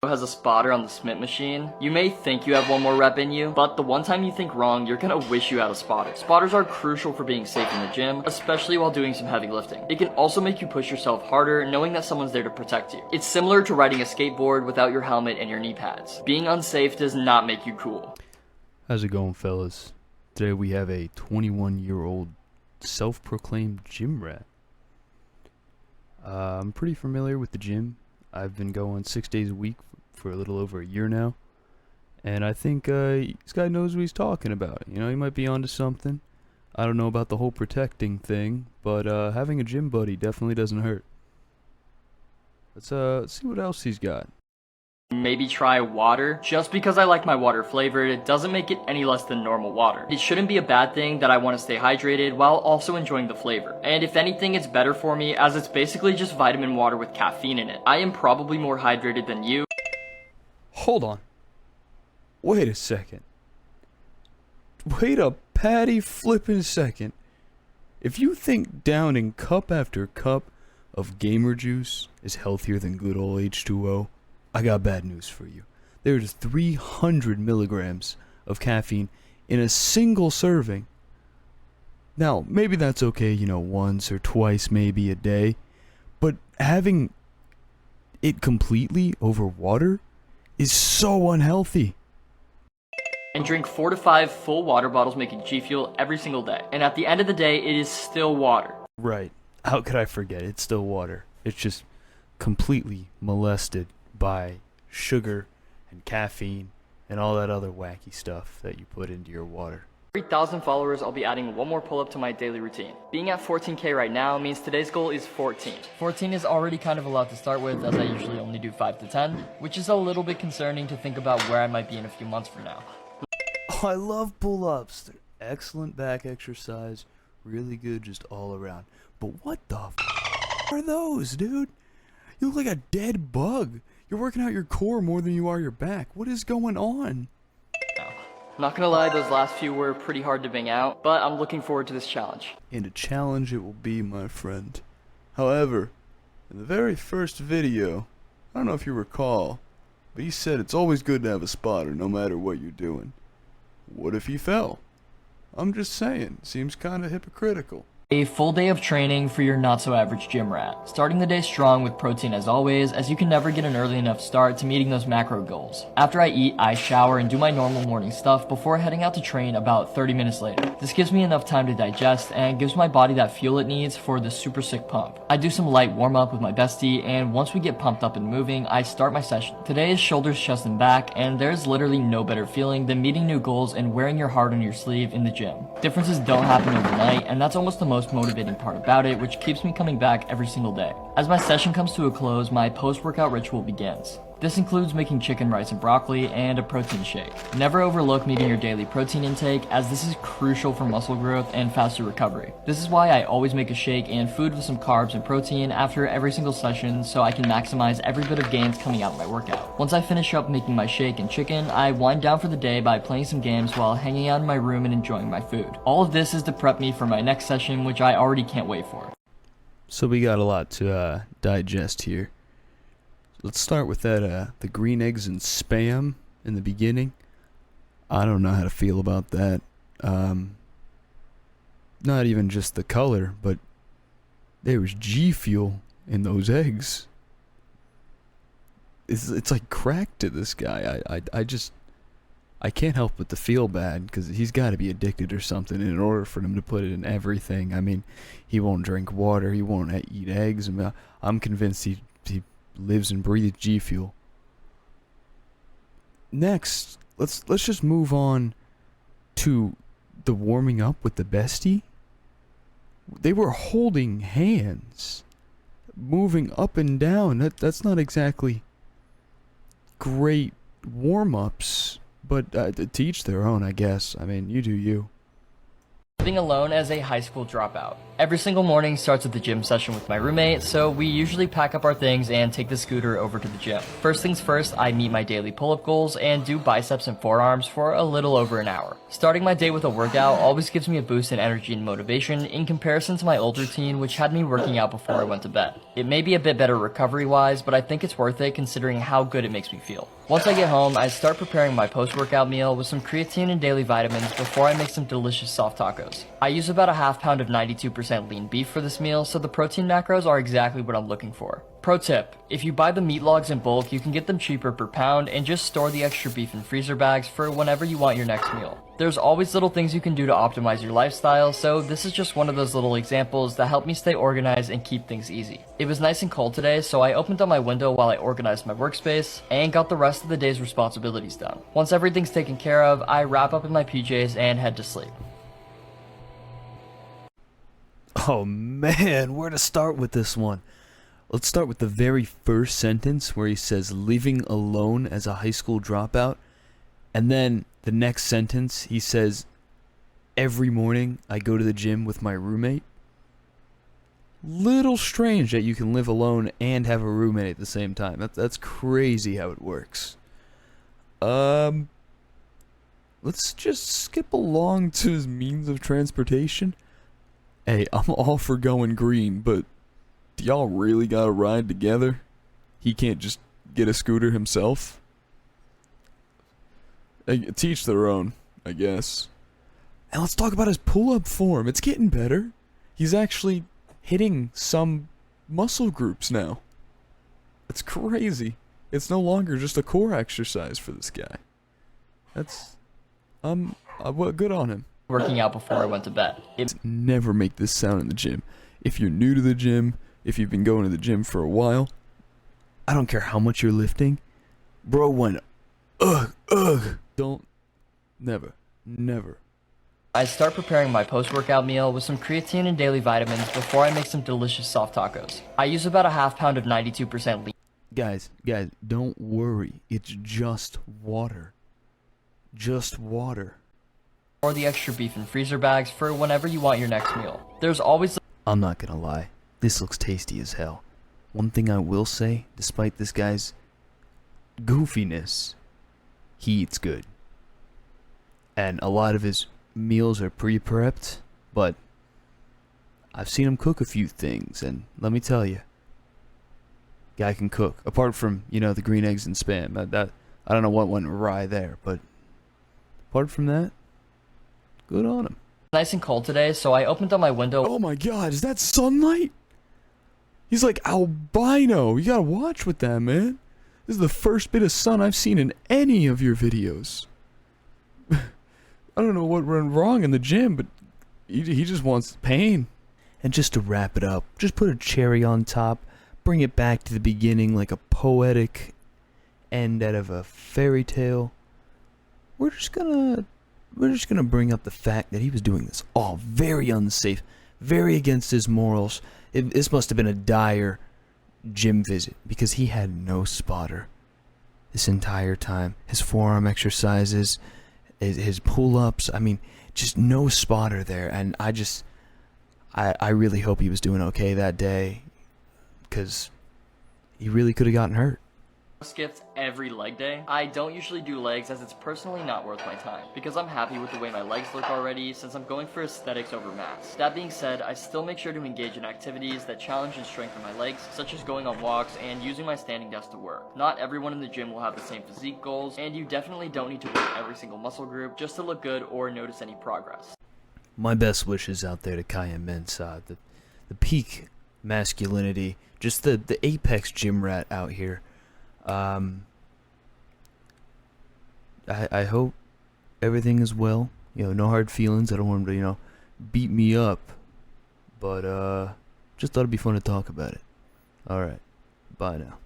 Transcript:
has a spotter on the Smith machine. You may think you have one more rep in you, but the one time you think wrong, you're gonna wish you had a spotter. Spotters are crucial for being safe in the gym, especially while doing some heavy lifting. It can also make you push yourself harder, knowing that someone's there to protect you. It's similar to riding a skateboard without your helmet and your knee pads. Being unsafe does not make you cool. How's it going, fellas? Today we have a 21-year-old self-proclaimed gym rat. I'm pretty familiar with the gym. I've been going 6 days a week for a little over a year now. And I think this guy knows what he's talking about. You know, he might be onto something. I don't know about the whole protecting thing, but having a gym buddy definitely doesn't hurt. Let's see what else he's got. Maybe try water. Just because I like my water flavored, it doesn't make it any less than normal water. It shouldn't be a bad thing that I want to stay hydrated while also enjoying the flavor. And if anything, it's better for me as it's basically just vitamin water with caffeine in it. I am probably more hydrated than you. Hold on. Wait a second. Wait a patty flippin' second. If you think downing cup after cup of gamer juice is healthier than good old H2O, I got bad news for you. There's 300 milligrams of caffeine in a single serving. Now, maybe that's okay, you know, once or twice maybe a day, but having it completely over water is so unhealthy. And drink 4 to 5 full water bottles making G Fuel every single day. And at the end of the day, it is still water. Right. How could I forget? It's still water. It's just completely molested by sugar and caffeine and all that other wacky stuff that you put into your water. Every 1,000 followers, I'll be adding one more pull-up to my daily routine. Being at 14K right now means today's goal is 14. 14 is already kind of a lot to start with, as I usually only do 5 to 10, which is a little bit concerning to think about where I might be in a few months from now. Oh, I love pull-ups. They're excellent back exercise, really good just all around. But what the are those, dude? You look like a dead bug. You're working out your core more than you are your back. What is going on? Not gonna lie, those last few were pretty hard to bang out, but I'm looking forward to this challenge. And a challenge it will be, my friend. However, in the very first video, I don't know if you recall, but he said it's always good to have a spotter no matter what you're doing. What if he fell? I'm just saying, seems kinda hypocritical. A full day of training for your not-so-average gym rat. Starting the day strong with protein as always, as you can never get an early enough start to meeting those macro goals. After I eat, I shower and do my normal morning stuff before heading out to train about 30 minutes later. This gives me enough time to digest and gives my body that fuel it needs for the super sick pump. I do some light warm-up with my bestie, and once we get pumped up and moving, I start my session. Today is shoulders, chest, and back, and there's literally no better feeling than meeting new goals and wearing your heart on your sleeve in the gym. Differences don't happen overnight, and that's almost the most motivating part about it, which keeps me coming back every single day. As my session comes to a close, my post-workout ritual begins. This includes making chicken, rice, and broccoli, and a protein shake. Never overlook meeting your daily protein intake, as this is crucial for muscle growth and faster recovery. This is why I always make a shake and food with some carbs and protein after every single session, so I can maximize every bit of gains coming out of my workout. Once I finish up making my shake and chicken, I wind down for the day by playing some games while hanging out in my room and enjoying my food. All of this is to prep me for my next session, which I already can't wait for. So we got a lot to digest here. Let's start with that, the green eggs and spam in the beginning. I don't know how to feel about that. Not even just the color, but there was G Fuel in those eggs. It's like crack to this guy. I can't help but to feel bad, because he's got to be addicted or something in order for him to put it in everything. I mean, he won't drink water, he won't eat eggs. I'm convinced he lives and breathes G Fuel. Next, let's just move on to the warming up with the bestie. They were holding hands, moving up and down. That's not exactly great warm-ups, but to each their own, I guess. I mean, you do you. Living alone as a high school dropout. Every single morning starts with the gym session with my roommate, so we usually pack up our things and take the scooter over to the gym. First things first, I meet my daily pull-up goals and do biceps and forearms for a little over an hour. Starting my day with a workout always gives me a boost in energy and motivation in comparison to my old routine, which had me working out before I went to bed. It may be a bit better recovery-wise, but I think it's worth it considering how good it makes me feel. Once I get home, I start preparing my post-workout meal with some creatine and daily vitamins before I make some delicious soft tacos. I use about a half pound of 92% lean beef for this meal, so the protein macros are exactly what I'm looking for. Pro tip, if you buy the meat logs in bulk, you can get them cheaper per pound and just store the extra beef in freezer bags for whenever you want your next meal. There's always little things you can do to optimize your lifestyle, so this is just one of those little examples that help me stay organized and keep things easy. It was nice and cold today, so I opened up my window while I organized my workspace and got the rest of the day's responsibilities done. Once everything's taken care of, I wrap up in my PJs and head to sleep. Oh man, where to start with this one? Let's start with the very first sentence where he says living alone as a high school dropout. And then the next sentence he says, every morning I go to the gym with my roommate. Little strange that you can live alone and have a roommate at the same time. That's crazy how it works. Let's just skip along to his means of transportation. Hey, I'm all for going green, but do y'all really gotta ride together? He can't just get a scooter himself? Teach their own, I guess. And let's talk about his pull-up form. It's getting better. He's actually hitting some muscle groups now. It's crazy. It's no longer just a core exercise for this guy. That's, well, good on him. Working out before I went to bed. Never make this sound in the gym. If you're new to the gym, if you've been going to the gym for a while, I don't care how much you're lifting, bro went, ugh. Don't, never. I start preparing my post-workout meal with some creatine and daily vitamins before I make some delicious soft tacos. I use about a half pound of 92% lean. Guys, don't worry. It's just water. Just water. Or the extra beef in freezer bags for whenever you want your next meal. There's always... I'm not gonna lie. This looks tasty as hell. One thing I will say, despite this guy's goofiness, he eats good. And a lot of his meals are pre-prepped, but I've seen him cook a few things, and let me tell you, guy can cook. Apart from, the green eggs and spam. I don't know what went awry there, but apart from that, good on him. Nice and cold today, so I opened up my window. Oh my god, is that sunlight? He's like albino. You gotta watch with that, man. This is the first bit of sun I've seen in any of your videos. I don't know what went wrong in the gym, but he just wants pain. And just to wrap it up, just put a cherry on top, bring it back to the beginning like a poetic end out of a fairy tale. We're just gonna bring up the fact that he was doing this all very unsafe, very against his morals. This must have been a dire gym visit because he had no spotter this entire time. His forearm exercises, his pull-ups, just no spotter there. And I really hope he was doing okay that day because he really could have gotten hurt. Skipped every leg day. I don't usually do legs as it's personally not worth my time because I'm happy with the way my legs look already since I'm going for aesthetics over mass. That being said, I still make sure to engage in activities that challenge and strengthen my legs, such as going on walks and using my standing desk to work. Not everyone in the gym will have the same physique goals, and you definitely don't need to work every single muscle group just to look good or notice any progress. My best wishes out there to Kyamints, the peak masculinity, just the apex Gymrat out here. I hope everything is well. No hard feelings. I don't want him to, beat me up. But, just thought it'd be fun to talk about it. Alright. Bye now.